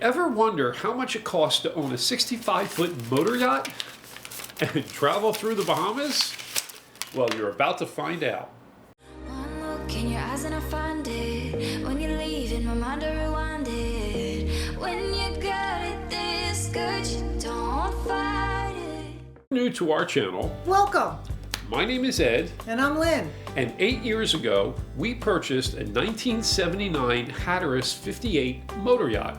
ever wonder how much it costs to own a 65-foot motor yacht and travel through the Bahamas? Well, you're about to find out. One look in your eyes and I find it. When you leave in my mind I rewind it. When you got it this good, you don't fight it. New to our channel, Welcome. my name is Ed, And I'm Lynn. and 8 years ago, we purchased a 1979 Hatteras 58 motor yacht.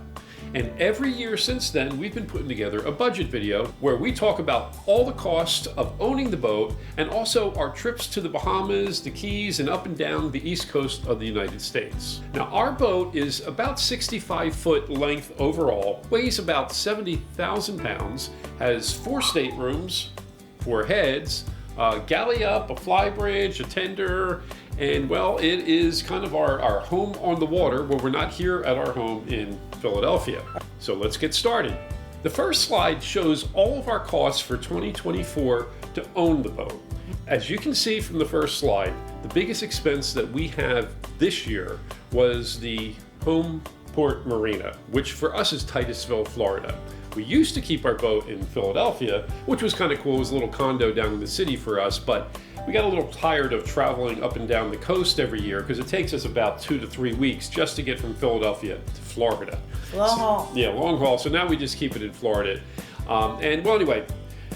And every year since then, we've been putting together a budget video where we talk about all the costs of owning the boat and also our trips to the Bahamas, the Keys, and up and down the east coast of the United States. Now, our boat is about 65-foot length overall, weighs about 70,000 pounds, has 4 staterooms, 4 heads, galley up, a flybridge, a tender, and well, it is kind of our home on the water where we're not here at our home in Philadelphia. So let's get started. The first slide shows all of our costs for 2024 to own the boat. As you can see from the first slide, the biggest expense that we have this year was the home port marina, which for us is Titusville, Florida. We used to keep our boat in Philadelphia, which was kind of cool. It was a little condo down in the city for us, but we got a little tired of traveling up and down the coast every year because it takes us about 2 to 3 weeks just to get from Philadelphia to Florida. Long haul. Yeah, long haul. So now we just keep it in Florida. And well, anyway,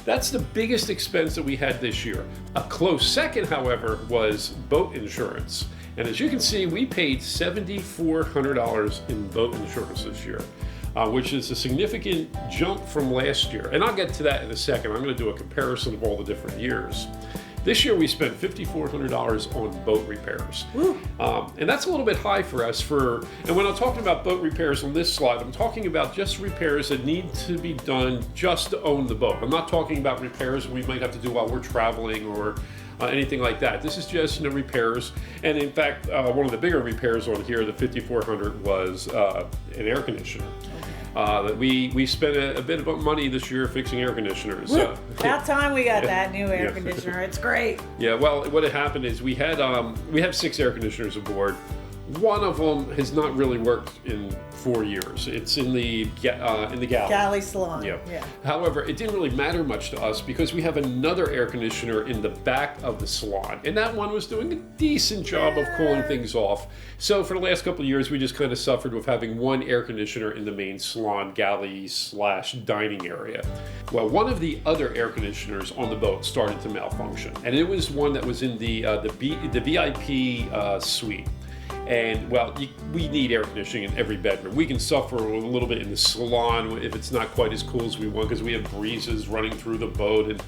that's the biggest expense that we had this year. A close second, however, was boat insurance. And as you can see, we paid $7,400 in boat insurance this year. Which is a significant jump from last year. And I'll get to that in a second. I'm going to do a comparison of all the different years. This year we spent $5,400 on boat repairs. And that's a little bit high for us. And when I'm talking about boat repairs on this slide, I'm talking about just repairs that need to be done just to own the boat. I'm not talking about repairs we might have to do while we're traveling or anything like that. This is just repairs. And in fact, one of the bigger repairs on here, the $5,400, was an air conditioner. That we spent a bit of money this year fixing air conditioners. About time we got that new air conditioner. It's great. Yeah, well, what had happened is we have 6 air conditioners aboard. One of them has not really worked in 4 years. It's in the galley. Galley salon. Yeah. However, it didn't really matter much to us because we have another air conditioner in the back of the salon, and that one was doing a decent job of cooling things off. So for the last couple of years, we just kind of suffered with having one air conditioner in the main salon galley/dining area. Well, one of the other air conditioners on the boat started to malfunction, and it was one that was in the VIP suite. And well, we need air conditioning in every bedroom. We can suffer a little bit in the salon if it's not quite as cool as we want because we have breezes running through the boat.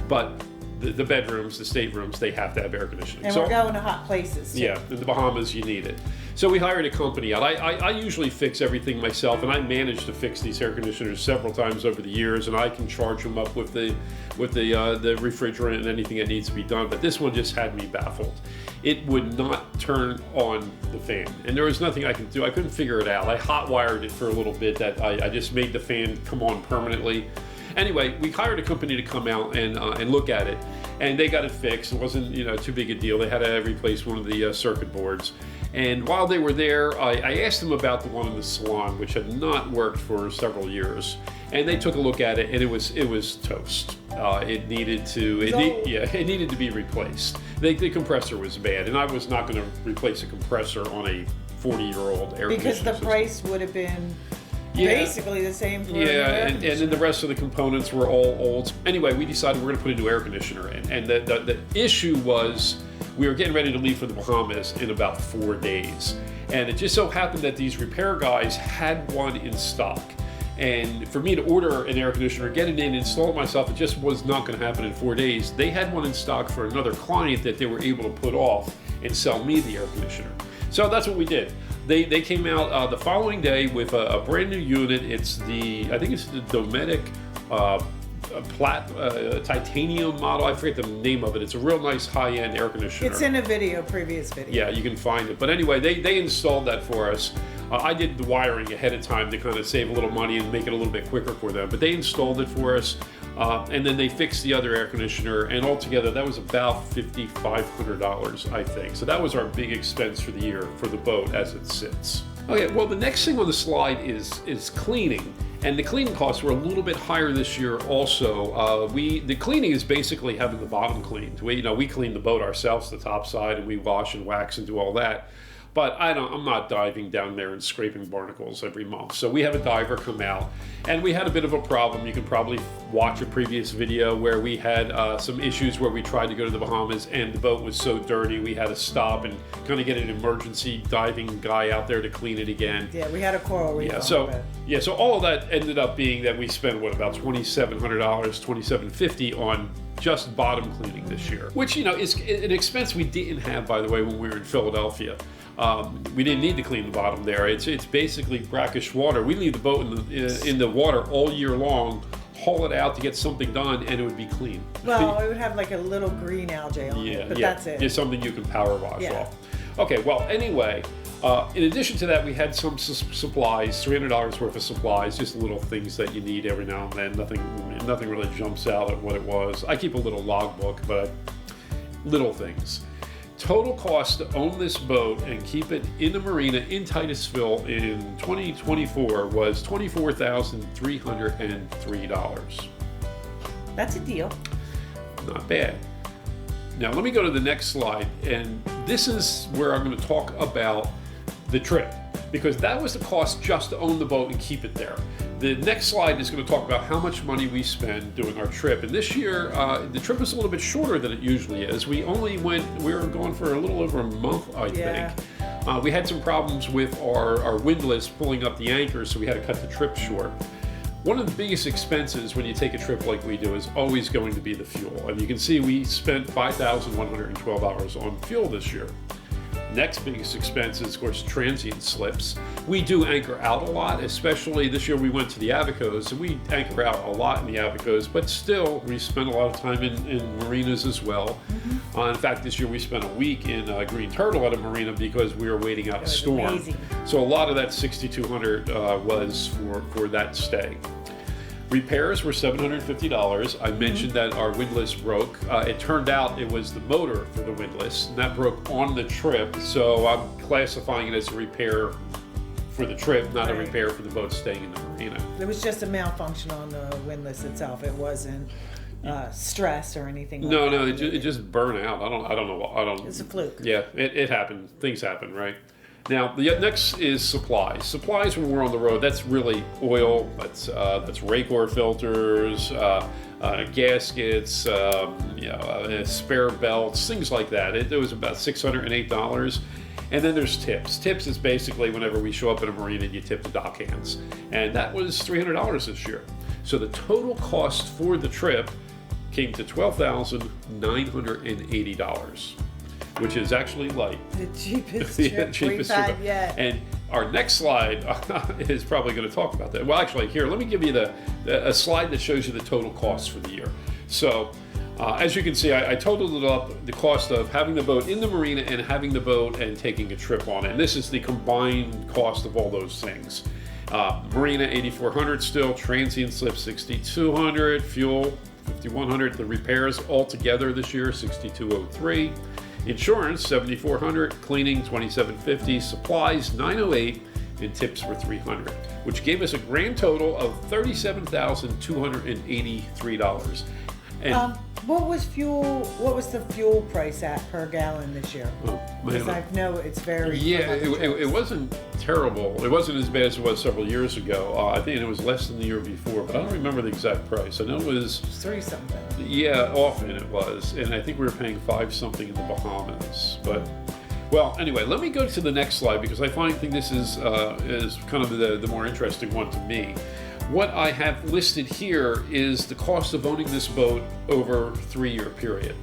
But the bedrooms, the staterooms, they have to have air conditioning. And we're going to hot places too. Yeah, in the Bahamas you need it. So we hired a company out. I usually fix everything myself, and I managed to fix these air conditioners several times over the years, and I can charge them up with the refrigerant and anything that needs to be done. But this one just had me baffled. It would not turn on the fan, and there was nothing I could do. I couldn't figure it out. I hot wired it for a little bit. That I just made the fan come on permanently. Anyway, we hired a company to come out and look at it, and they got it fixed. It wasn't too big a deal. They had to replace one of the circuit boards. And while they were there, I asked them about the one in the salon, which had not worked for several years. And they took a look at it, and it was toast. It needed to be replaced. The compressor was bad, and I was not going to replace a compressor on a 40-year-old air conditioner Because the system. price would have been basically the same for an air and conditioner. then the rest of the components were all old. Anyway, we decided we're going to put a new air conditioner in. And the issue was we were getting ready to leave for the Bahamas in about 4 days. And it just so happened that these repair guys had one in stock. And for me to order an air conditioner, get it in, install it myself, it just was not going to happen in 4 days. They had one in stock for another client that they were able to put off and sell me the air conditioner. So that's what we did. They came out the following day with a brand new unit. I think it's the Dometic titanium model. I forget the name of it. It's a real nice high-end air conditioner. It's in a previous video. Yeah, you can find it. But anyway, they installed that for us. I did the wiring ahead of time to kind of save a little money and make it a little bit quicker for them. But they installed it for us, and then they fixed the other air conditioner, and altogether that was about $5,500, I think. So that was our big expense for the year for the boat as it sits. Okay, well, the next thing on the slide is cleaning. And the cleaning costs were a little bit higher this year also. The cleaning is basically having the bottom cleaned. We clean the boat ourselves, the top side, and we wash and wax and do all that. But I'm not diving down there and scraping barnacles every month. So we have a diver come out, and we had a bit of a problem. You can probably watch a previous video where we had some issues where we tried to go to the Bahamas, and the boat was so dirty we had to stop and kind of get an emergency diving guy out there to clean it again. Yeah, we had a coral reef. So all of that ended up being that we spent about $2,700, $2,750 on just bottom cleaning this year, which is an expense we didn't have, by the way, when we were in Philadelphia. We didn't need to clean the bottom there. It's basically brackish water. We leave the boat in the water all year long, haul it out to get something done, and it would be clean. Well, it would have like a little green algae on it, but that's it. It's something you can power wash off. Okay, well, anyway, in addition to that, we had some supplies, $300 worth of supplies, just little things that you need every now and then. Nothing really jumps out at what it was. I keep a little logbook, but little things. Total cost to own this boat and keep it in the marina in Titusville in 2024 was $24,303. That's a deal. Not bad. Now let me go to the next slide, and this is where I'm going to talk about the trip, because that was the cost just to own the boat and keep it there. The next slide is going to talk about how much money we spend doing our trip. And this year, the trip was a little bit shorter than it usually is. We were going for a little over a month, I think. We had some problems with our windlass pulling up the anchors, so we had to cut the trip short. One of the biggest expenses when you take a trip like we do is always going to be the fuel. And you can see we spent $5,112 on fuel this year. Next biggest expense is, of course, transient slips. We do anchor out a lot, especially this year we went to the Avicos, and we anchor out a lot in the Avicos, but still we spend a lot of time in marinas as well. Mm-hmm. In fact, this year we spent a week in Green Turtle at a marina because we were waiting out a storm. Amazing. So a lot of that $6,200 was for that stay. Repairs were $750. I mentioned that our windlass broke. It turned out it was the motor for the windlass, and that broke on the trip. So I'm classifying it as a repair for the trip, not a repair for the boat staying in the marina. It was just a malfunction on the windlass itself. It wasn't stress or anything. No, it just burned out. I don't know. It's a fluke. Yeah, it happened. Things happen, right? Now, the next is supplies. Supplies when we're on the road, that's really oil, that's rake oil filters, gaskets, spare belts, things like that. It was about $608. And then there's tips. Tips is basically whenever we show up at a marina, you tip the dock hands. And that was $300 this year. So the total cost for the trip came to $12,980. Which is actually like the cheapest trip we've had yet. And our next slide is probably going to talk about that. Well, actually, here, let me give you a slide that shows you the total costs for the year. So, as you can see, I totaled it up, the cost of having the boat in the marina and having the boat and taking a trip on it. And this is the combined cost of all those things. Marina, $8,400 still, transient slip, $6,200, fuel, $5,100, the repairs altogether this year, $6,203. Insurance, $7,400, cleaning, $2,750, supplies, $908, and tips were $300, which gave us a grand total of $37,283. And what was the fuel price at per gallon this year? Because I know it's very... Yeah, it wasn't terrible. It wasn't as bad as it was several years ago. I think it was less than the year before, but I don't remember the exact price. I know it was... 3-something. Yeah, often it was. And I think we were paying 5-something in the Bahamas. But, well, anyway, let me go to the next slide because I think this is kind of the more interesting one to me. What I have listed here is the cost of owning this boat over a 3-year period.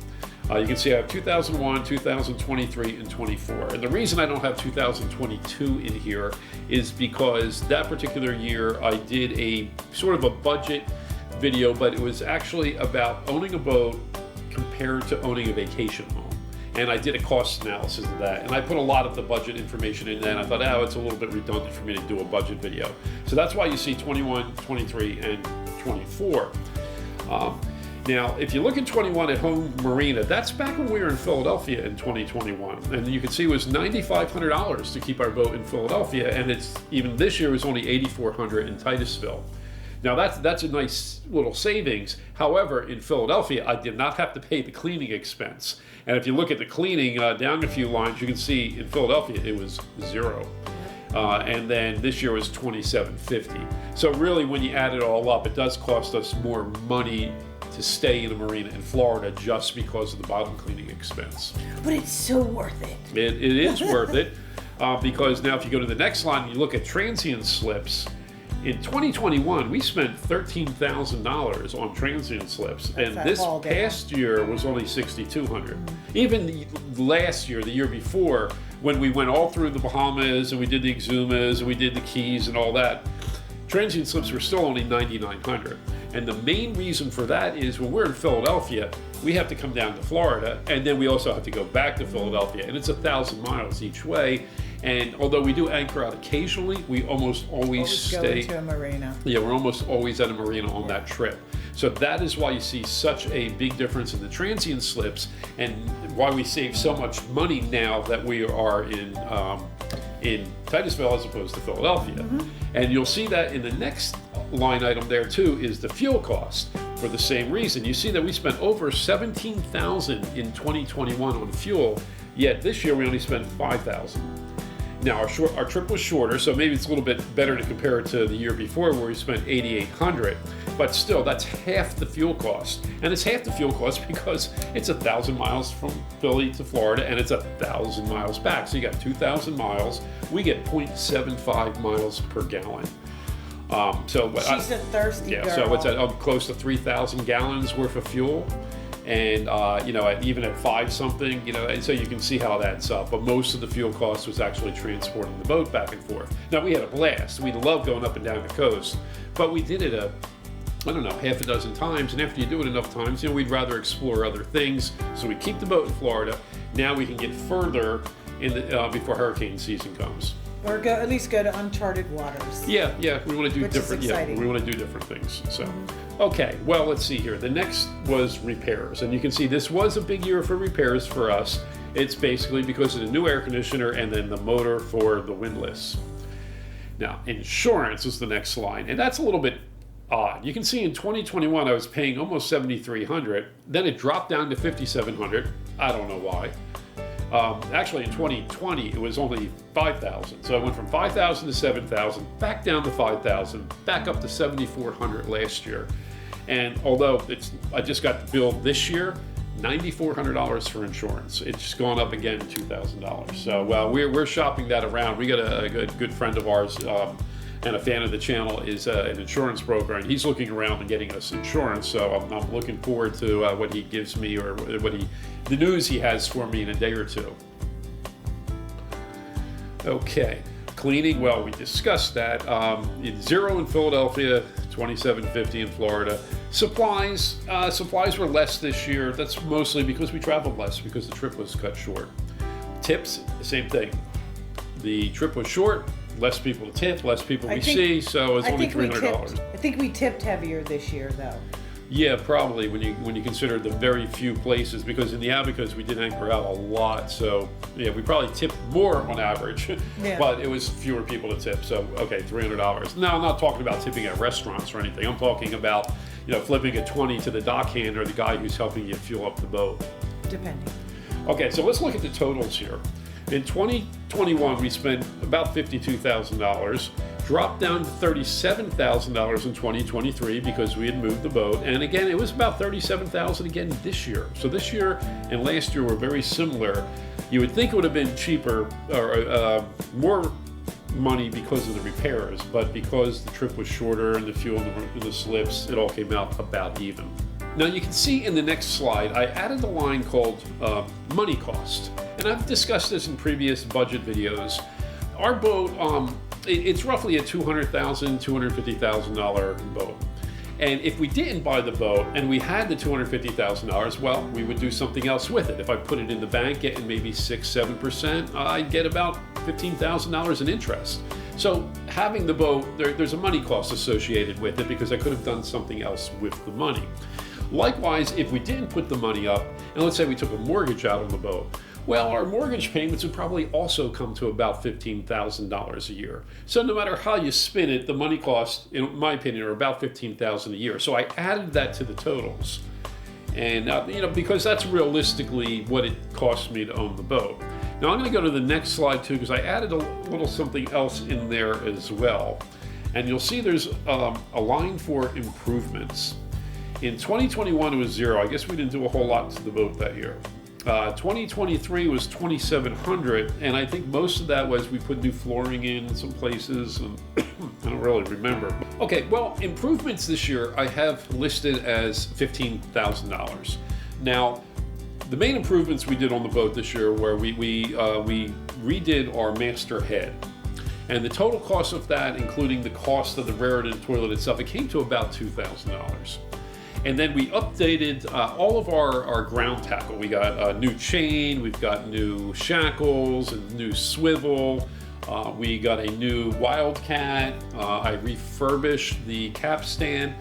You can see I have 2001, 2023, and 24. And the reason I don't have 2022 in here is because that particular year I did a sort of a budget video, but it was actually about owning a boat compared to owning a vacation home. And I did a cost analysis of that. And I put a lot of the budget information in there. And I thought, it's a little bit redundant for me to do a budget video. So that's why you see 21, 23, and 24. Now, if you look at 21 at Home Marina, that's back when we were in Philadelphia in 2021. And you can see it was $9,500 to keep our boat in Philadelphia. And it's even this year it was only $8,400 in Titusville. Now, that's a nice little savings. However, in Philadelphia, I did not have to pay the cleaning expense. And if you look at the cleaning down a few lines, you can see in Philadelphia it was $0. And then this year was $2,750. So really, when you add it all up, it does cost us more money to stay in a marina in Florida just because of the bottom cleaning expense. But it's so worth it. It is worth it because now if you go to the next line and you look at transient slips, in 2021 we spent $13,000 on transient slips, and this past year was only $6,200. Even last year, the year before, when we went all through the Bahamas and we did the Exumas and we did the Keys and all that, transient slips were still only $9,900. And the main reason for that is when we're in Philadelphia, we have to come down to Florida, and then we also have to go back to Philadelphia, and it's 1,000 miles each way. And although we do anchor out occasionally, we almost always stay go to a marina. Yeah, we're almost always at a marina on that trip. So that is why you see such a big difference in the transient slips, and why we save so much money now that we are in Titusville as opposed to Philadelphia. And you'll see that in the next line item there too is the fuel cost. For the same reason, you see that we spent over $17,000 in 2021 on fuel, yet this year we only spent $5,000. Now our trip was shorter, so maybe it's a little bit better to compare it to the year before where we spent $8,800, but still that's half the fuel cost. And it's half the fuel cost because it's 1,000 miles from Philly to Florida, and it's 1,000 miles back. So you got 2,000 miles. We get 0.75 miles per gallon. She's a thirsty girl. So it's close to 3,000 gallons worth of fuel. And, even at 5 something, and so you can see how that adds up. But most of the fuel cost was actually transporting the boat back and forth. Now, we had a blast. We loved going up and down the coast. But we did it half a dozen times. And after you do it enough times, we'd rather explore other things. So we keep the boat in Florida. Now we can get further in before hurricane season comes. Or at least go to uncharted waters. Yeah, we want to do different. We want to do different things. So, okay, well, let's see here. The next was repairs, and you can see this was a big year for repairs for us. It's basically because of the new air conditioner and then the motor for the windlass. Now, insurance is the next line, and that's a little bit odd. You can see in 2021 I was paying almost $7,300. Then it dropped down to $5,700. I don't know why. Actually, in 2020, it was only $5,000. So I went from $5,000 to $7,000, back down to $5,000, back up to $7,400 last year. And although I just got the bill this year, $9,400 for insurance. It's gone up again $2,000. So we're shopping that around. We got a good friend of ours and a fan of the channel is an insurance broker, and he's looking around and getting us insurance. So I'm looking forward to what he gives me, or the news he has for me in a day or two. Okay, cleaning. Well, we discussed that. $0 in Philadelphia, $2,750 in Florida. Supplies were less this year. That's mostly because we traveled less because the trip was cut short. Tips, same thing. The trip was short. Less people to tip, less people we see, so it's only $300. I think we tipped heavier this year, though. Yeah, probably when you consider the very few places, because in the Abacus we did anchor out a lot, so yeah, we probably tipped more on average, but it was fewer people to tip. So okay, $300. Now I'm not talking about tipping at restaurants or anything. I'm talking about flipping a 20 to the dockhand or the guy who's helping you fuel up the boat. Depending. Okay, so let's look at the totals here. In 2021, we spent about $52,000, dropped down to $37,000 in 2023 because we had moved the boat. And again, it was about $37,000 again this year. So this year and last year were very similar. You would think it would have been cheaper or more money because of the repairs, but because the trip was shorter and the fuel and the slips, it all came out about even. Now you can see in the next slide, I added a line called money cost. And I've discussed this in previous budget videos. Our boat, it's roughly a $200,000, $250,000 boat. And if we didn't buy the boat and we had the $250,000, well, we would do something else with it. If I put it in the bank, getting maybe 6-7%, I'd get about $15,000 in interest. So having the boat, there's a money cost associated with it because I could have done something else with the money. Likewise, if we didn't put the money up, and let's say we took a mortgage out on the boat, well, our mortgage payments would probably also come to about $15,000 a year. So no matter how you spin it, the money costs, in my opinion, are about $15,000 a year. So I added that to the totals. And, because that's realistically what it cost me to own the boat. Now I'm going to go to the next slide too, because I added a little something else in there as well. And you'll see there's a line for improvements. In 2021, it was 0. I guess we didn't do a whole lot to the boat that year. 2023 was $2,700, and I think most of that was we put new flooring in some places, and I don't really remember. Okay, well, improvements this year I have listed as $15,000. Now, the main improvements we did on the boat this year were we redid our master head. And the total cost of that, including the cost of the Raritan toilet itself, it came to about $2,000. And then we updated all of our ground tackle. We got a new chain, we've got new shackles, and new swivel. We got a new Wildcat. I refurbished the capstan.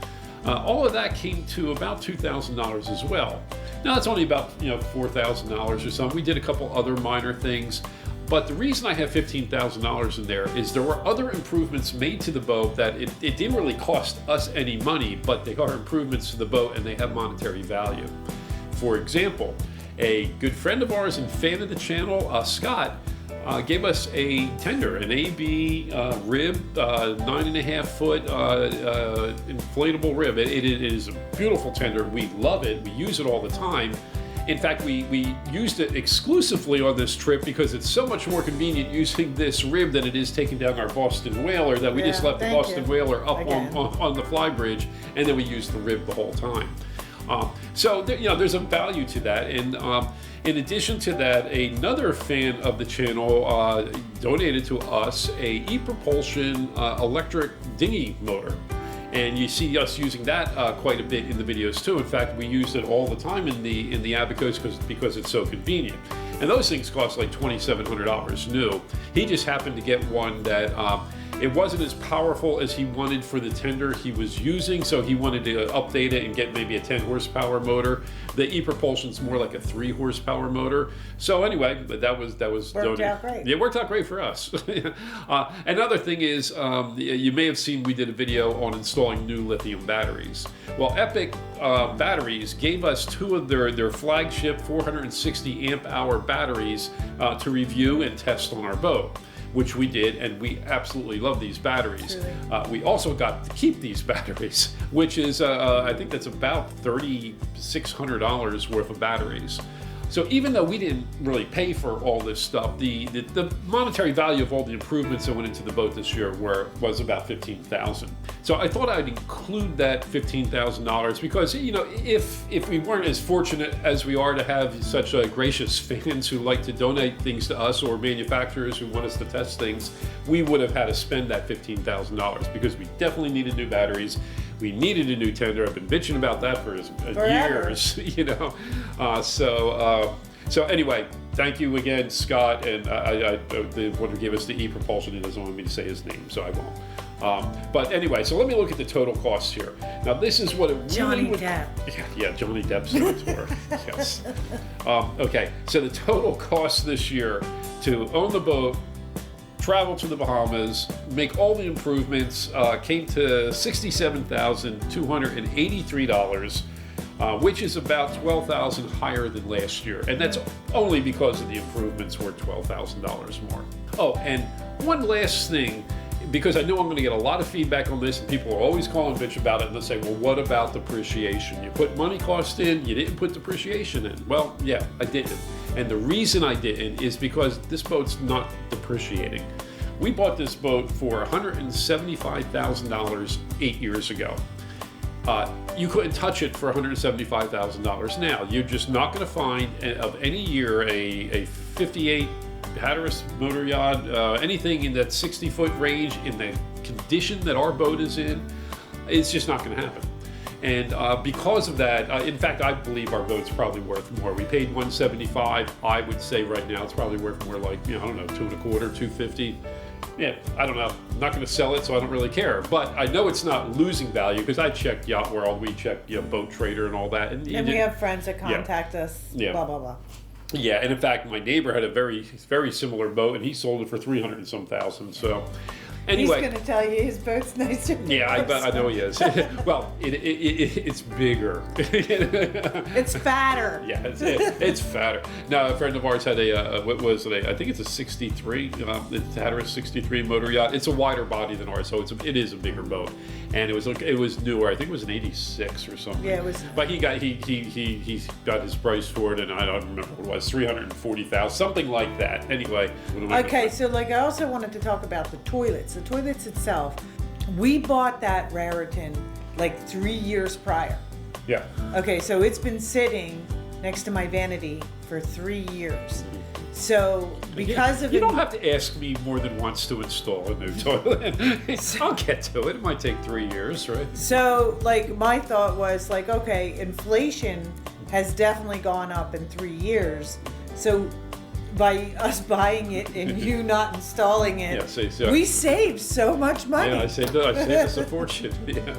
All of that came to about $2,000 as well. Now that's only about $4,000 or something. We did a couple other minor things. But the reason I have $15,000 in there is there were other improvements made to the boat that it didn't really cost us any money, but they are improvements to the boat and they have monetary value. For example, a good friend of ours and fan of the channel, Scott, gave us a tender, an AB rib, 9.5 foot inflatable rib. It is a beautiful tender. We love it. We use it all the time. In fact, we used it exclusively on this trip because it's so much more convenient using this rib than it is taking down our Boston Whaler, that we just left the Boston Whaler up on the fly bridge, and then we used the rib the whole time. So there's a value to that. And in addition to that, another fan of the channel donated to us a E-Propulsion electric dinghy motor. And you see us using that quite a bit in the videos too. In fact, we use it all the time in the Abacos because it's so convenient. And those things cost like $2,700 new. He just happened to get one that it wasn't as powerful as he wanted for the tender he was using, so he wanted to update it and get maybe a 10 horsepower motor. The E-Propulsion's more like a 3 horsepower motor. So anyway, that was worked out great. It worked out great for us. Another thing is, you may have seen we did a video on installing new lithium batteries. Well, Epic Batteries gave us 2 of their flagship 460 amp hour batteries to review and test on our boat, which we did, and we absolutely love these batteries. We also got to keep these batteries, which is, I think that's about $3,600 worth of batteries. So even though we didn't really pay for all this stuff, the monetary value of all the improvements that went into the boat this year was about $15,000. So I thought I'd include that $15,000 because, if we weren't as fortunate as we are to have such gracious fans who like to donate things to us, or manufacturers who want us to test things, we would have had to spend that $15,000 because we definitely needed new batteries. We needed a new tender. I've been bitching about that for years, So anyway, thank you again, Scott, and the one who gave us the E-Propulsion. He doesn't want me to say his name, so I won't. But anyway, so let me look at the total costs here. Now, this is what it really Johnny would... Depp. Yeah, Johnny Depp's on tour. Yes. Okay, so the total cost this year to own the boat, travel to the Bahamas, make all the improvements, came to $67,283, which is about $12,000 higher than last year. And that's only because of the improvements were $12,000 more. Oh, and one last thing, because I know I'm going to get a lot of feedback on this, and people are always calling bitch about it, and they'll say, well, what about depreciation? You put money cost in, you didn't put depreciation in. Well, yeah, I didn't. And the reason I didn't is because this boat's not depreciating. We bought this boat for $175,000 8 years ago. You couldn't touch it for $175,000 now. You're just not going to find of any year a 58 Hatteras Motor Yacht, anything in that 60-foot range in the condition that our boat is in. It's just not going to happen. And because of that, in fact, I believe our boat's probably worth more. We paid $175. I would say right now it's probably worth more like, I don't know, $225, $250. Yeah, I don't know. I'm not going to sell it, so I don't really care. But I know it's not losing value because I checked Yacht World, we checked Boat Trader and all that. And we have friends that contact us, Yeah. blah, blah, blah. Yeah, and in fact, my neighbor had a very similar boat, and he sold it for 300 and some thousand. So, anyway, he's going to tell you his boat's nicer. Than yeah, yours. I know he is. Well, it's bigger. It's fatter. Yeah, it's fatter. Now, a friend of ours had what was it? I think it's a 63. It's Hatteras 63 motor yacht. It's a wider body than ours, so it is a bigger boat. And it was newer. I think it was an 86 or something. Yeah, it was. But he got his price for it, and I don't remember what it was, 340,000, something like that. Anyway. Okay, so like I also wanted to talk about the toilets. The toilets itself, we bought that Raritan like 3 years prior. Yeah. Okay, so it's been sitting next to my vanity for 3 years. So because of you don't have to ask me more than once to install a new toilet. I'll get to it. It might take 3 years, right? So like my thought was like, okay, inflation has definitely gone up in 3 years. So by us buying it and you not installing it, we saved so much money. Yeah, I saved us a fortune. Yeah.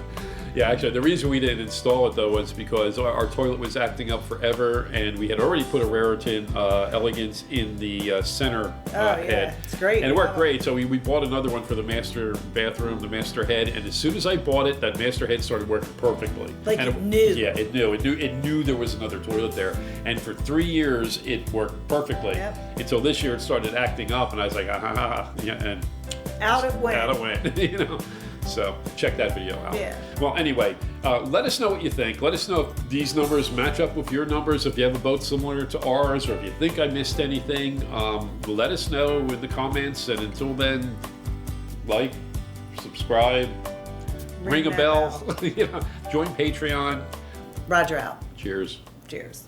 Yeah, actually, the reason we didn't install it, though, was because our toilet was acting up forever, and we had already put a Raritan Elegance in the center head. It's great. And it worked great, so we bought another one for the master bathroom, the master head, and as soon as I bought it, that master head started working perfectly. Like and it knew. Yeah, it knew. It knew there was another toilet there. And for 3 years, it worked perfectly. Yep. Until this year, it started acting up, and I was like, yeah, and out it went. Out it went, you know. So check that video out. Yeah. Well, anyway, let us know what you think. Let us know if these numbers match up with your numbers, if you have a boat similar to ours, or if you think I missed anything. Let us know in the comments. And until then, like, subscribe, ring a bell, you know, join Patreon. Roger out. Cheers. Cheers.